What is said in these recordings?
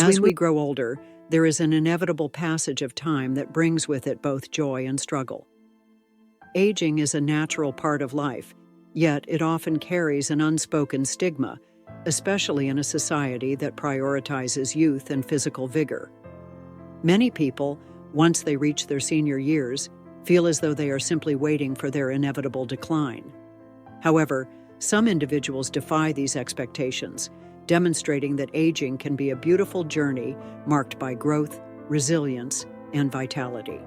As we grow older, there is an inevitable passage of time that brings with it both joy and struggle. Aging is a natural part of life, yet it often carries an unspoken stigma, especially in a society that prioritizes youth and physical vigor. Many people, once they reach their senior years, feel as though they are simply waiting for their inevitable decline. However, some individuals defy these expectations, demonstrating that aging can be a beautiful journey marked by growth, resilience, and vitality.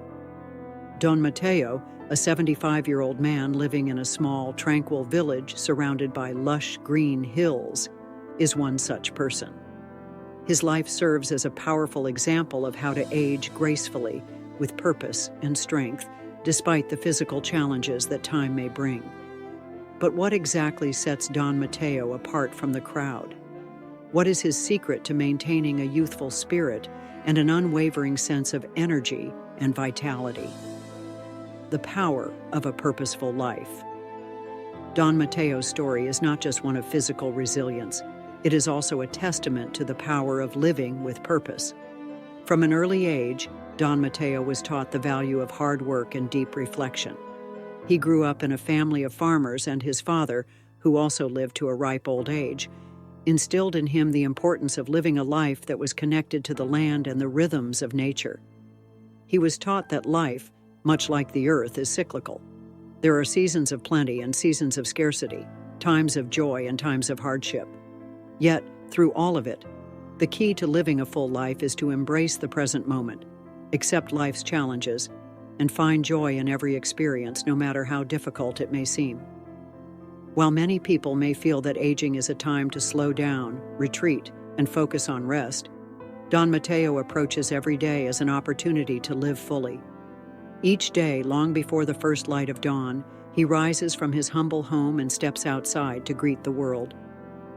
Don Mateo, a 75-year-old man living in a small, tranquil village surrounded by lush green hills, is one such person. His life serves as a powerful example of how to age gracefully, with purpose and strength, despite the physical challenges that time may bring. But what exactly sets Don Mateo apart from the crowd? What is his secret to maintaining a youthful spirit and an unwavering sense of energy and vitality? The power of a purposeful life. Don Mateo's story is not just one of physical resilience, it is also a testament to the power of living with purpose. From an early age, Don Mateo was taught the value of hard work and deep reflection. He grew up in a family of farmers, and his father, who also lived to a ripe old age, instilled in him the importance of living a life that was connected to the land and the rhythms of nature. He was taught that life, much like the earth, is cyclical. There are seasons of plenty and seasons of scarcity, times of joy and times of hardship. Yet, through all of it, the key to living a full life is to embrace the present moment, accept life's challenges, and find joy in every experience, no matter how difficult it may seem. While many people may feel that aging is a time to slow down, retreat, and focus on rest, Don Mateo approaches every day as an opportunity to live fully. Each day, long before the first light of dawn, he rises from his humble home and steps outside to greet the world.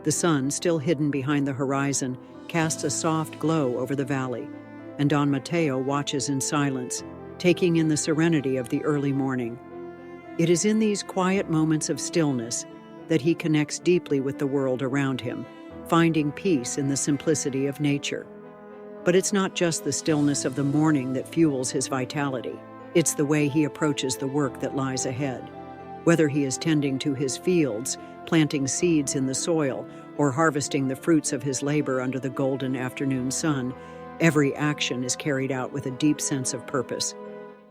The sun, still hidden behind the horizon, casts a soft glow over the valley, and Don Mateo watches in silence, taking in the serenity of the early morning. It is in these quiet moments of stillness that he connects deeply with the world around him, finding peace in the simplicity of nature. But it's not just the stillness of the morning that fuels his vitality. It's the way he approaches the work that lies ahead. Whether he is tending to his fields, planting seeds in the soil, or harvesting the fruits of his labor under the golden afternoon sun, every action is carried out with a deep sense of purpose.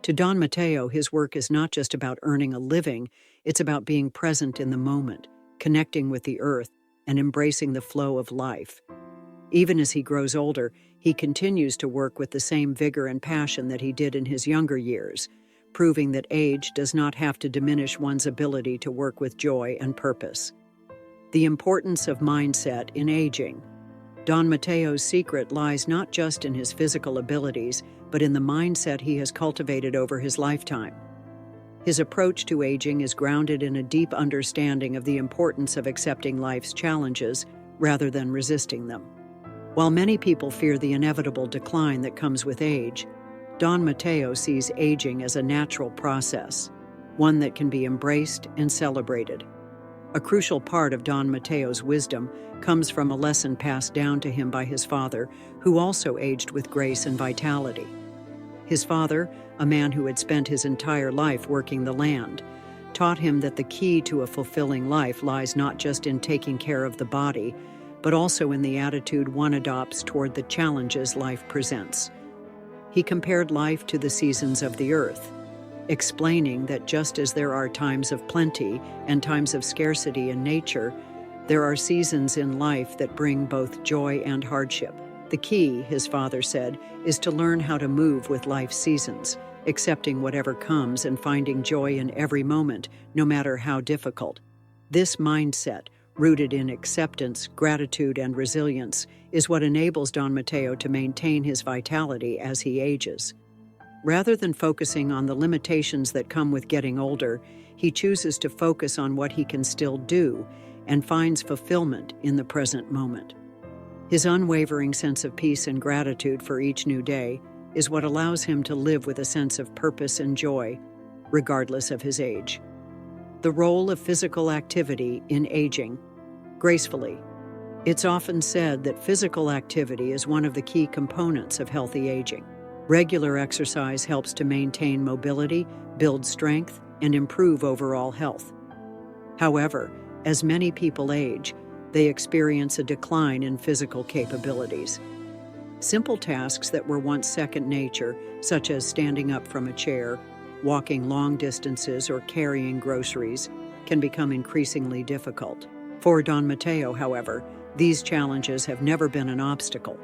To Don Mateo, his work is not just about earning a living, it's about being present in the moment, connecting with the earth, and embracing the flow of life. Even as he grows older, he continues to work with the same vigor and passion that he did in his younger years, proving that age does not have to diminish one's ability to work with joy and purpose. The importance of mindset in aging. Don Mateo's secret lies not just in his physical abilities, but in the mindset he has cultivated over his lifetime. His approach to aging is grounded in a deep understanding of the importance of accepting life's challenges rather than resisting them. While many people fear the inevitable decline that comes with age, Don Mateo sees aging as a natural process, one that can be embraced and celebrated. A crucial part of Don Mateo's wisdom comes from a lesson passed down to him by his father, who also aged with grace and vitality. His father, a man who had spent his entire life working the land, taught him that the key to a fulfilling life lies not just in taking care of the body, but also in the attitude one adopts toward the challenges life presents. He compared life to the seasons of the earth, explaining that just as there are times of plenty and times of scarcity in nature, there are seasons in life that bring both joy and hardship. The key, his father said, is to learn how to move with life's seasons, accepting whatever comes and finding joy in every moment, no matter how difficult. This mindset, rooted in acceptance, gratitude, and resilience, is what enables Don Mateo to maintain his vitality as he ages. Rather than focusing on the limitations that come with getting older, he chooses to focus on what he can still do and finds fulfillment in the present moment. His unwavering sense of peace and gratitude for each new day is what allows him to live with a sense of purpose and joy, regardless of his age. The role of physical activity in aging. Gracefully. It's often said that physical activity is one of the key components of healthy aging. Regular exercise helps to maintain mobility, build strength, and improve overall health. However, as many people age, they experience a decline in physical capabilities. Simple tasks that were once second nature, such as standing up from a chair, walking long distances, or carrying groceries, can become increasingly difficult. For Don Matteo, however, these challenges have never been an obstacle.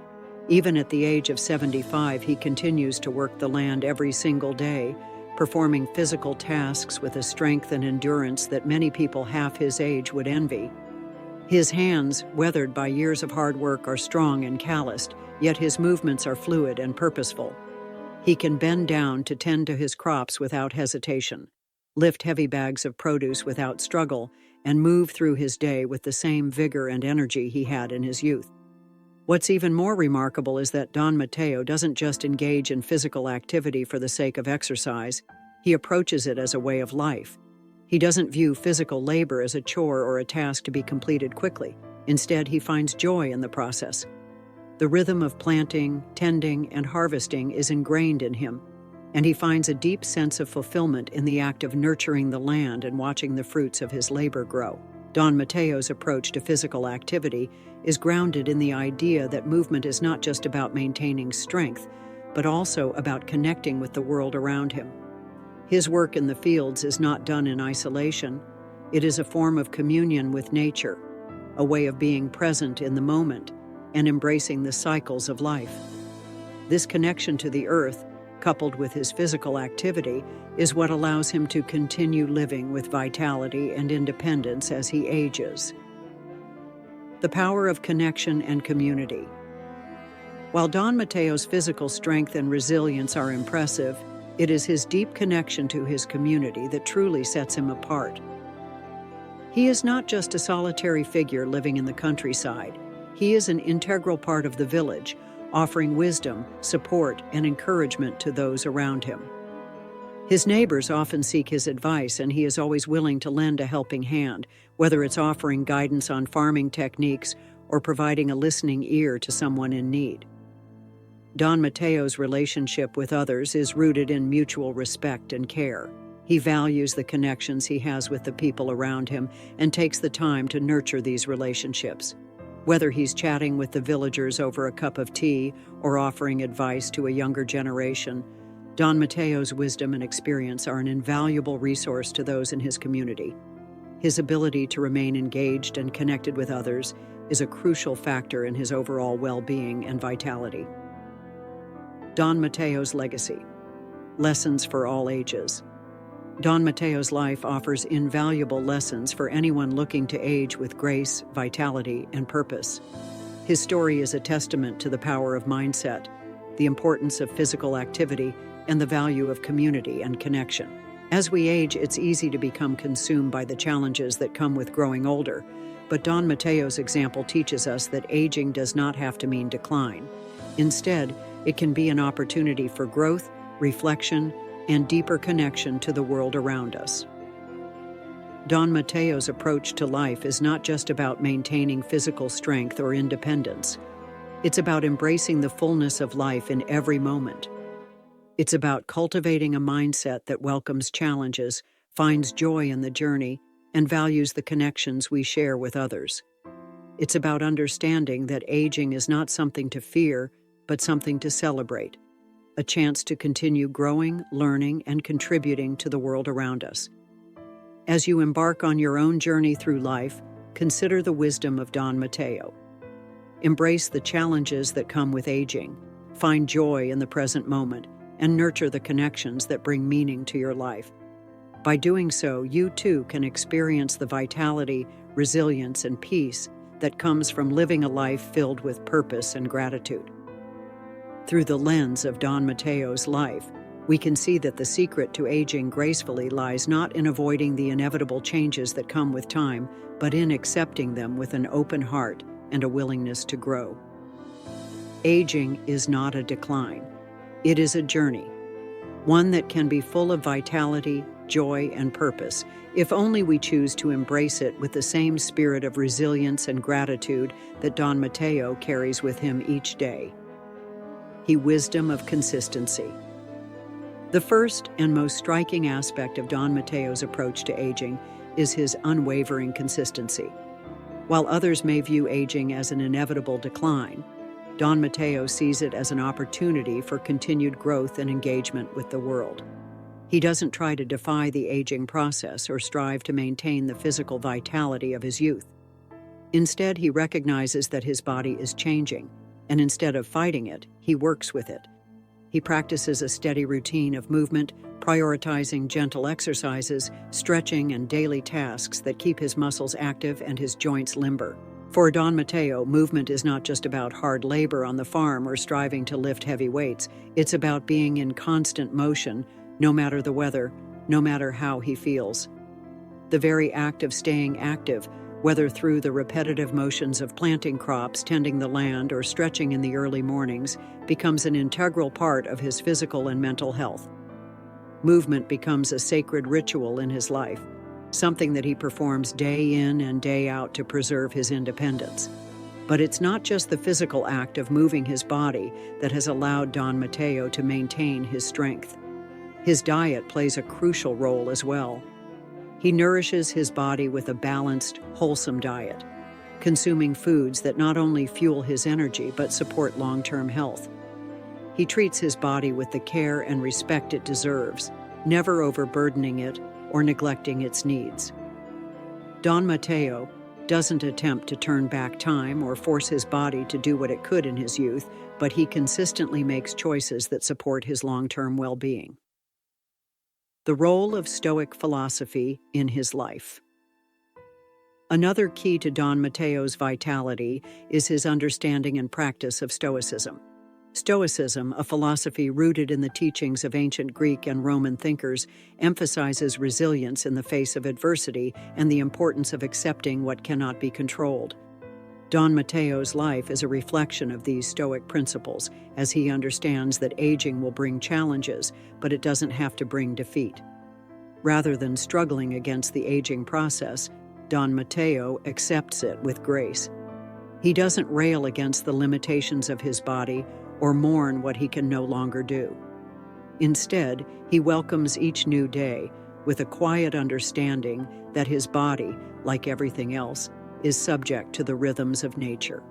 Even at the age of 75, he continues to work the land every single day, performing physical tasks with a strength and endurance that many people half his age would envy. His hands, weathered by years of hard work, are strong and calloused, yet his movements are fluid and purposeful. He can bend down to tend to his crops without hesitation, lift heavy bags of produce without struggle, and move through his day with the same vigor and energy he had in his youth. What's even more remarkable is that Don Matteo doesn't just engage in physical activity for the sake of exercise, he approaches it as a way of life. He doesn't view physical labor as a chore or a task to be completed quickly. Instead, he finds joy in the process. The rhythm of planting, tending, and harvesting is ingrained in him, and he finds a deep sense of fulfillment in the act of nurturing the land and watching the fruits of his labor grow. Don Matteo's approach to physical activity is grounded in the idea that movement is not just about maintaining strength, but also about connecting with the world around him. His work in the fields is not done in isolation. It is a form of communion with nature, a way of being present in the moment and embracing the cycles of life. This connection to the earth, coupled with his physical activity, is what allows him to continue living with vitality and independence as he ages. The power of connection and community. While Don Matteo's physical strength and resilience are impressive, it is his deep connection to his community that truly sets him apart. He is not just a solitary figure living in the countryside. He is an integral part of the village, offering wisdom, support, and encouragement to those around him. His neighbors often seek his advice, and he is always willing to lend a helping hand, whether it's offering guidance on farming techniques or providing a listening ear to someone in need. Don Matteo's relationship with others is rooted in mutual respect and care. He values the connections he has with the people around him and takes the time to nurture these relationships. Whether he's chatting with the villagers over a cup of tea or offering advice to a younger generation, Don Matteo's wisdom and experience are an invaluable resource to those in his community. His ability to remain engaged and connected with others is a crucial factor in his overall well-being and vitality. Don Matteo's legacy. Lessons for all ages. Don Matteo's life offers invaluable lessons for anyone looking to age with grace, vitality, and purpose. His story is a testament to the power of mindset, the importance of physical activity, and the value of community and connection. As we age, it's easy to become consumed by the challenges that come with growing older, but Don Matteo's example teaches us that aging does not have to mean decline. Instead, it can be an opportunity for growth, reflection, and deeper connection to the world around us. Don Matteo's approach to life is not just about maintaining physical strength or independence. It's about embracing the fullness of life in every moment. It's about cultivating a mindset that welcomes challenges, finds joy in the journey, and values the connections we share with others. It's about understanding that aging is not something to fear, but something to celebrate. A chance to continue growing, learning, and contributing to the world around us. As you embark on your own journey through life, consider the wisdom of Don Matteo. Embrace the challenges that come with aging, find joy in the present moment, and nurture the connections that bring meaning to your life. By doing so, you too can experience the vitality, resilience, and peace that comes from living a life filled with purpose and gratitude. Through the lens of Don Matteo's life, we can see that the secret to aging gracefully lies not in avoiding the inevitable changes that come with time, but in accepting them with an open heart and a willingness to grow. Aging is not a decline. It is a journey, one that can be full of vitality, joy, and purpose, if only we choose to embrace it with the same spirit of resilience and gratitude that Don Matteo carries with him each day. Wisdom of consistency. The first and most striking aspect of Don Matteo's approach to aging is his unwavering consistency. While others may view aging as an inevitable decline, Don Matteo sees it as an opportunity for continued growth and engagement with the world. He doesn't try to defy the aging process or strive to maintain the physical vitality of his youth. Instead, he recognizes that his body is changing, and instead of fighting it, he works with it. He practices a steady routine of movement, prioritizing gentle exercises, stretching, and daily tasks that keep his muscles active and his joints limber. For Don Matteo, movement is not just about hard labor on the farm or striving to lift heavy weights. It's about being in constant motion, no matter the weather, no matter how he feels. The very act of staying active, whether through the repetitive motions of planting crops, tending the land, or stretching in the early mornings, becomes an integral part of his physical and mental health. Movement becomes a sacred ritual in his life, something that he performs day in and day out to preserve his independence. But it's not just the physical act of moving his body that has allowed Don Matteo to maintain his strength. His diet plays a crucial role as well. He nourishes his body with a balanced, wholesome diet, consuming foods that not only fuel his energy but support long-term health. He treats his body with the care and respect it deserves, never overburdening it or neglecting its needs. Don Matteo doesn't attempt to turn back time or force his body to do what it could in his youth, but he consistently makes choices that support his long-term well-being. The role of Stoic philosophy in his life. Another key to Don Matteo's vitality is his understanding and practice of Stoicism. Stoicism, a philosophy rooted in the teachings of ancient Greek and Roman thinkers, emphasizes resilience in the face of adversity and the importance of accepting what cannot be controlled. Don Matteo's life is a reflection of these Stoic principles, as he understands that aging will bring challenges, but it doesn't have to bring defeat. Rather than struggling against the aging process, Don Matteo accepts it with grace. He doesn't rail against the limitations of his body or mourn what he can no longer do. Instead, he welcomes each new day with a quiet understanding that his body, like everything else, is subject to the rhythms of nature.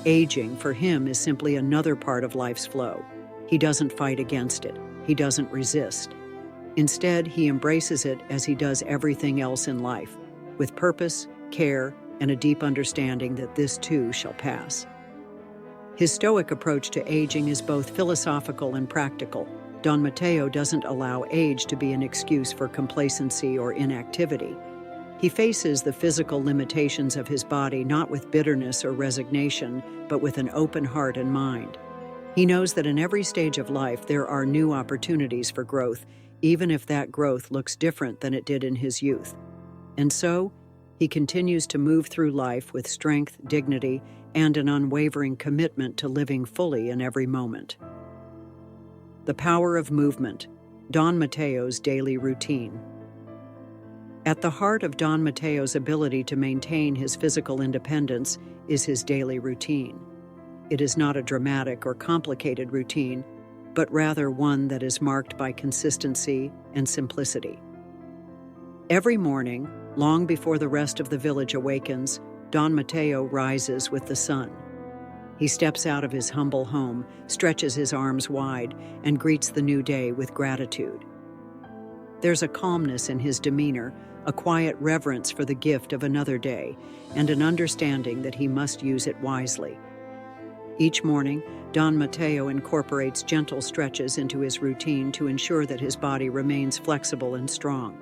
Aging, for him, is simply another part of life's flow. He doesn't fight against it. He doesn't resist. Instead, he embraces it as he does everything else in life, with purpose, care, and a deep understanding that this too shall pass. His Stoic approach to aging is both philosophical and practical. Don Matteo doesn't allow age to be an excuse for complacency or inactivity. He faces the physical limitations of his body not with bitterness or resignation, but with an open heart and mind. He knows that in every stage of life there are new opportunities for growth, even if that growth looks different than it did in his youth. And so, he continues to move through life with strength, dignity, and an unwavering commitment to living fully in every moment. The power of movement, Don Matteo's daily routine. At the heart of Don Matteo's ability to maintain his physical independence is his daily routine. It is not a dramatic or complicated routine, but rather one that is marked by consistency and simplicity. Every morning, long before the rest of the village awakens, Don Matteo rises with the sun. He steps out of his humble home, stretches his arms wide, and greets the new day with gratitude. There's a calmness in his demeanor, a quiet reverence for the gift of another day, and an understanding that he must use it wisely. Each morning, Don Matteo incorporates gentle stretches into his routine to ensure that his body remains flexible and strong.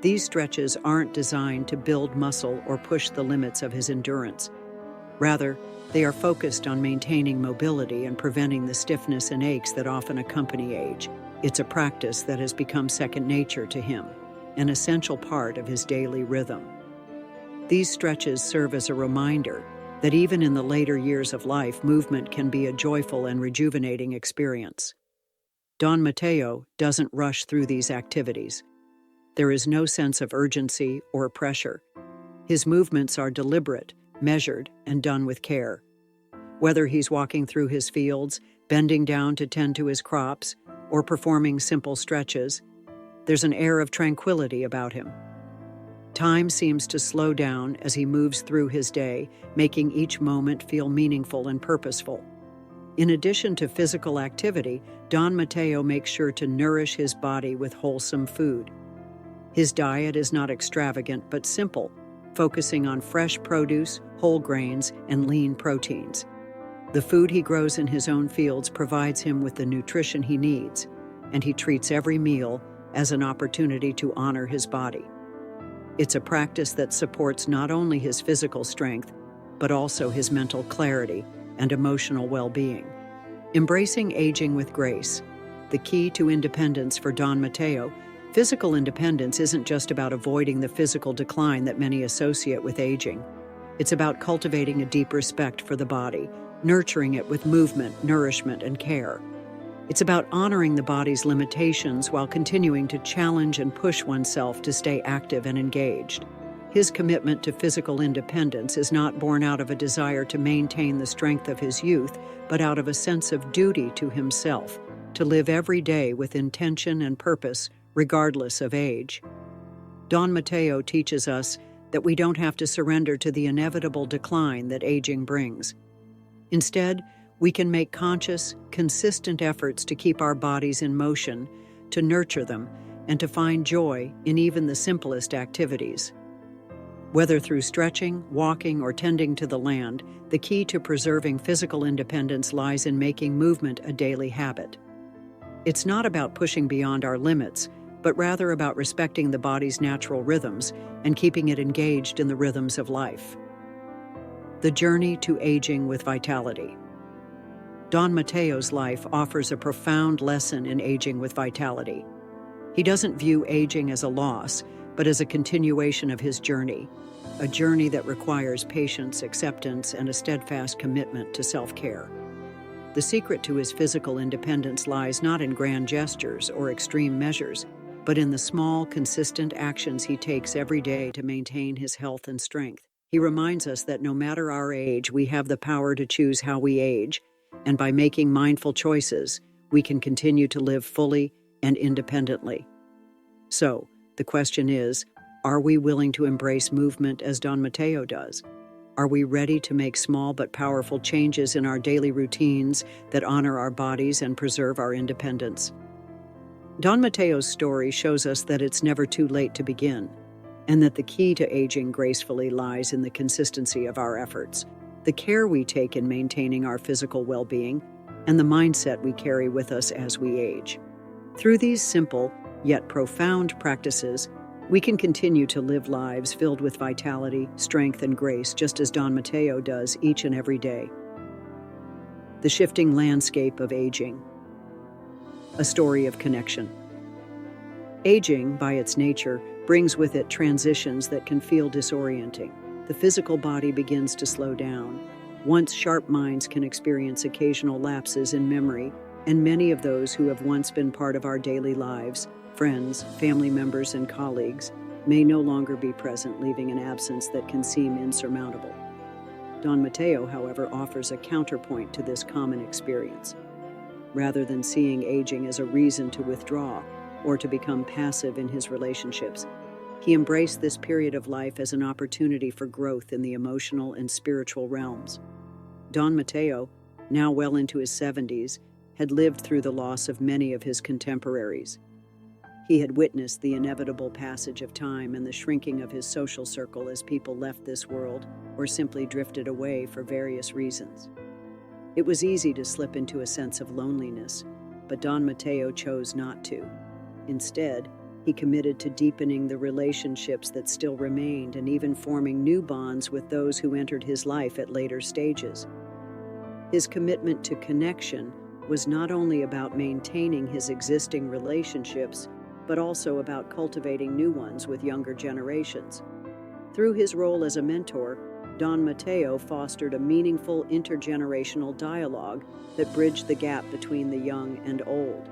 These stretches aren't designed to build muscle or push the limits of his endurance. Rather, they are focused on maintaining mobility and preventing the stiffness and aches that often accompany age. It's a practice that has become second nature to him, an essential part of his daily rhythm. These stretches serve as a reminder that even in the later years of life, movement can be a joyful and rejuvenating experience. Don Matteo doesn't rush through these activities. There is no sense of urgency or pressure. His movements are deliberate, measured, and done with care. Whether he's walking through his fields, bending down to tend to his crops, or performing simple stretches, there's an air of tranquility about him. Time seems to slow down as he moves through his day, making each moment feel meaningful and purposeful. In addition to physical activity, Don Matteo makes sure to nourish his body with wholesome food. His diet is not extravagant but simple, focusing on fresh produce, whole grains, and lean proteins. The food he grows in his own fields provides him with the nutrition he needs, and he treats every meal as an opportunity to honor his body. It's a practice that supports not only his physical strength, but also his mental clarity and emotional well-being. Embracing aging with grace, the key to independence for Don Matteo. Physical independence isn't just about avoiding the physical decline that many associate with aging. It's about cultivating a deep respect for the body, nurturing it with movement, nourishment, and care. It's about honoring the body's limitations while continuing to challenge and push oneself to stay active and engaged. His commitment to physical independence is not born out of a desire to maintain the strength of his youth, but out of a sense of duty to himself, to live every day with intention and purpose, regardless of age. Don Matteo teaches us that we don't have to surrender to the inevitable decline that aging brings. Instead, we can make conscious, consistent efforts to keep our bodies in motion, to nurture them, and to find joy in even the simplest activities. Whether through stretching, walking, or tending to the land, the key to preserving physical independence lies in making movement a daily habit. It's not about pushing beyond our limits, but rather about respecting the body's natural rhythms and keeping it engaged in the rhythms of life. The journey to aging with vitality. Don Matteo's life offers a profound lesson in aging with vitality. He doesn't view aging as a loss, but as a continuation of his journey, a journey that requires patience, acceptance, and a steadfast commitment to self-care. The secret to his physical independence lies not in grand gestures or extreme measures, but in the small, consistent actions he takes every day to maintain his health and strength. He reminds us that no matter our age, we have the power to choose how we age, and by making mindful choices, we can continue to live fully and independently. So, the question is, are we willing to embrace movement as Don Matteo does? Are we ready to make small but powerful changes in our daily routines that honor our bodies and preserve our independence? Don Matteo's story shows us that it's never too late to begin, and that the key to aging gracefully lies in the consistency of our efforts, the care we take in maintaining our physical well-being, and the mindset we carry with us as we age. Through these simple, yet profound practices, we can continue to live lives filled with vitality, strength, and grace, just as Don Matteo does each and every day. The shifting landscape of aging. A story of connection. Aging, by its nature, brings with it transitions that can feel disorienting. The physical body begins to slow down. Once sharp minds can experience occasional lapses in memory, and many of those who have once been part of our daily lives, friends, family members, and colleagues, may no longer be present, leaving an absence that can seem insurmountable. Don Matteo, however, offers a counterpoint to this common experience. Rather than seeing aging as a reason to withdraw or to become passive in his relationships, he embraced this period of life as an opportunity for growth in the emotional and spiritual realms. Don Matteo, now well into his 70s, had lived through the loss of many of his contemporaries. He had witnessed the inevitable passage of time and the shrinking of his social circle as people left this world or simply drifted away for various reasons. It was easy to slip into a sense of loneliness, but Don Matteo chose not to. Instead, he committed to deepening the relationships that still remained and even forming new bonds with those who entered his life at later stages. His commitment to connection was not only about maintaining his existing relationships, but also about cultivating new ones with younger generations. Through his role as a mentor, Don Matteo fostered a meaningful intergenerational dialogue that bridged the gap between the young and old.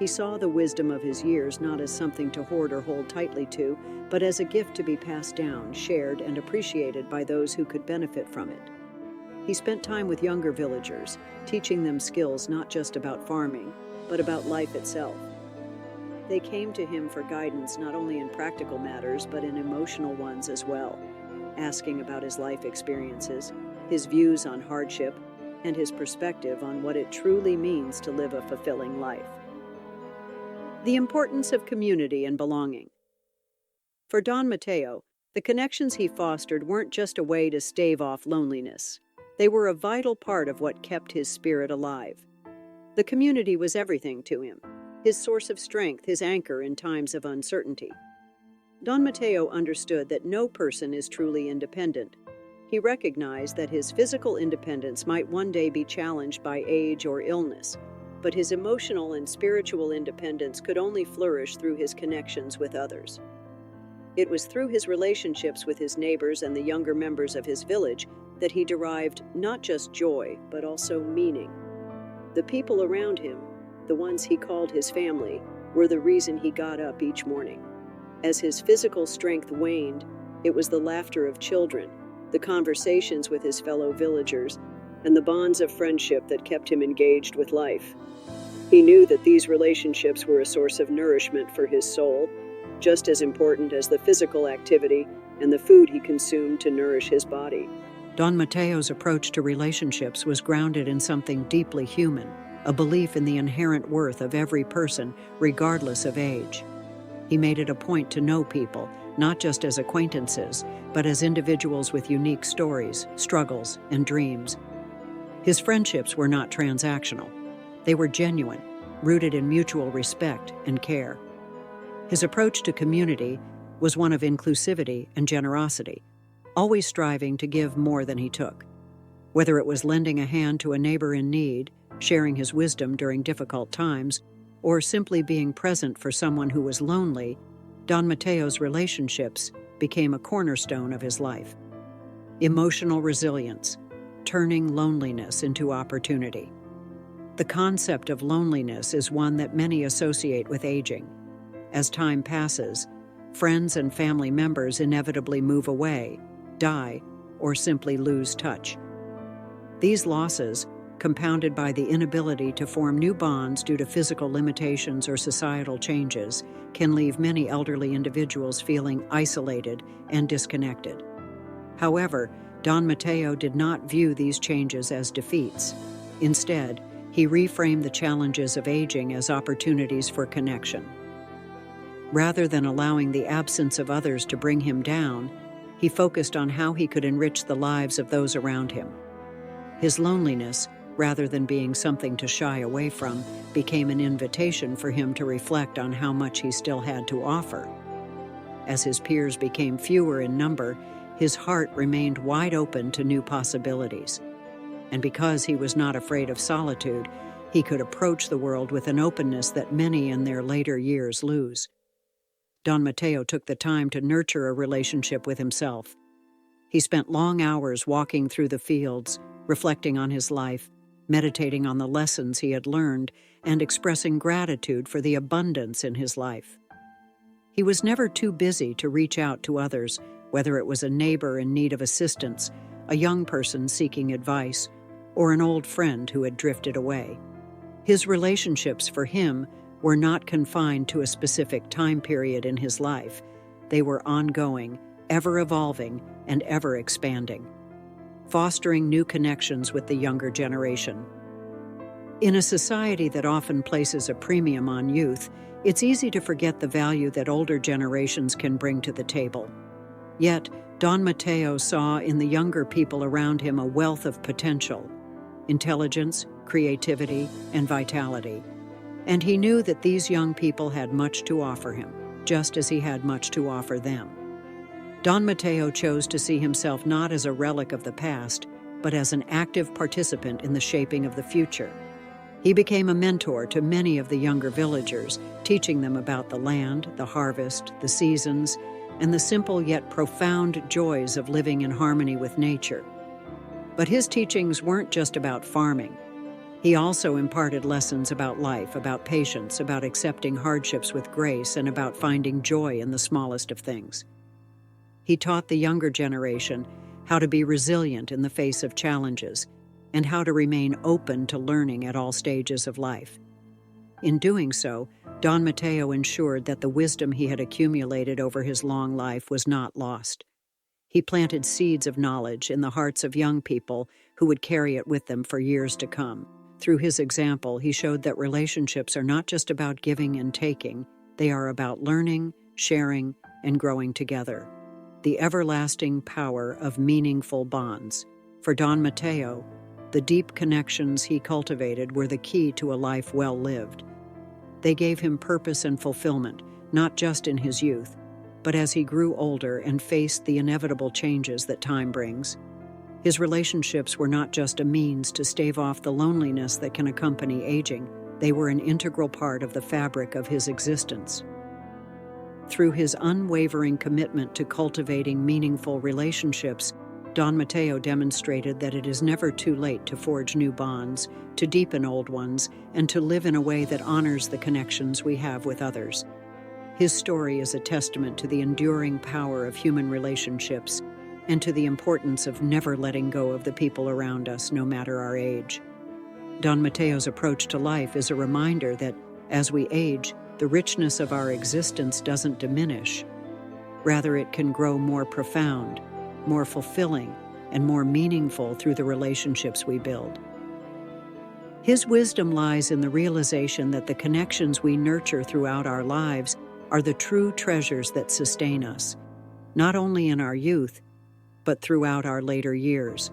He saw the wisdom of his years not as something to hoard or hold tightly to, but as a gift to be passed down, shared, and appreciated by those who could benefit from it. He spent time with younger villagers, teaching them skills not just about farming, but about life itself. They came to him for guidance not only in practical matters, but in emotional ones as well, asking about his life experiences, his views on hardship, and his perspective on what it truly means to live a fulfilling life. The importance of community and belonging. For Don Mateo, the connections he fostered weren't just a way to stave off loneliness. They were a vital part of what kept his spirit alive. The community was everything to him, his source of strength, his anchor in times of uncertainty. Don Mateo understood that no person is truly independent. He recognized that his physical independence might one day be challenged by age or illness, but his emotional and spiritual independence could only flourish through his connections with others. It was through his relationships with his neighbors and the younger members of his village that he derived not just joy, but also meaning. The people around him, the ones he called his family, were the reason he got up each morning. As his physical strength waned, it was the laughter of children, the conversations with his fellow villagers, and the bonds of friendship that kept him engaged with life. He knew that these relationships were a source of nourishment for his soul, just as important as the physical activity and the food he consumed to nourish his body. Don Mateo's approach to relationships was grounded in something deeply human, a belief in the inherent worth of every person, regardless of age. He made it a point to know people, not just as acquaintances, but as individuals with unique stories, struggles, and dreams. His friendships were not transactional. They were genuine, rooted in mutual respect and care. His approach to community was one of inclusivity and generosity, always striving to give more than he took. Whether it was lending a hand to a neighbor in need, sharing his wisdom during difficult times, or simply being present for someone who was lonely, Don Mateo's relationships became a cornerstone of his life. Emotional resilience, turning loneliness into opportunity. The concept of loneliness is one that many associate with aging. As time passes, friends and family members inevitably move away, die, or simply lose touch. These losses, compounded by the inability to form new bonds due to physical limitations or societal changes, can leave many elderly individuals feeling isolated and disconnected. However, Don Mateo did not view these changes as defeats. Instead, he reframed the challenges of aging as opportunities for connection. Rather than allowing the absence of others to bring him down, he focused on how he could enrich the lives of those around him. His loneliness, rather than being something to shy away from, became an invitation for him to reflect on how much he still had to offer. As his peers became fewer in number, his heart remained wide open to new possibilities. And because he was not afraid of solitude, he could approach the world with an openness that many in their later years lose. Don Mateo took the time to nurture a relationship with himself. He spent long hours walking through the fields, reflecting on his life, meditating on the lessons he had learned, and expressing gratitude for the abundance in his life. He was never too busy to reach out to others, whether it was a neighbor in need of assistance, a young person seeking advice, or an old friend who had drifted away. His relationships for him were not confined to a specific time period in his life. They were ongoing, ever-evolving, and ever-expanding, fostering new connections with the younger generation. In a society that often places a premium on youth, it's easy to forget the value that older generations can bring to the table. Yet, Don Mateo saw in the younger people around him a wealth of potential, intelligence, creativity, and vitality. And he knew that these young people had much to offer him, just as he had much to offer them. Don Mateo chose to see himself not as a relic of the past, but as an active participant in the shaping of the future. He became a mentor to many of the younger villagers, teaching them about the land, the harvest, the seasons, and the simple yet profound joys of living in harmony with nature. But his teachings weren't just about farming. He also imparted lessons about life, about patience, about accepting hardships with grace, and about finding joy in the smallest of things. He taught the younger generation how to be resilient in the face of challenges and how to remain open to learning at all stages of life. In doing so, Don Mateo ensured that the wisdom he had accumulated over his long life was not lost. He planted seeds of knowledge in the hearts of young people who would carry it with them for years to come. Through his example, he showed that relationships are not just about giving and taking, they are about learning, sharing, and growing together. The everlasting power of meaningful bonds. For Don Mateo, the deep connections he cultivated were the key to a life well lived. They gave him purpose and fulfillment, not just in his youth, but as he grew older and faced the inevitable changes that time brings. His relationships were not just a means to stave off the loneliness that can accompany aging, they were an integral part of the fabric of his existence. Through his unwavering commitment to cultivating meaningful relationships, Don Mateo demonstrated that it is never too late to forge new bonds, to deepen old ones, and to live in a way that honors the connections we have with others. His story is a testament to the enduring power of human relationships and to the importance of never letting go of the people around us, no matter our age. Don Mateo's approach to life is a reminder that, as we age, the richness of our existence doesn't diminish. Rather, it can grow more profound, more fulfilling, and more meaningful through the relationships we build. His wisdom lies in the realization that the connections we nurture throughout our lives are the true treasures that sustain us, not only in our youth, but throughout our later years.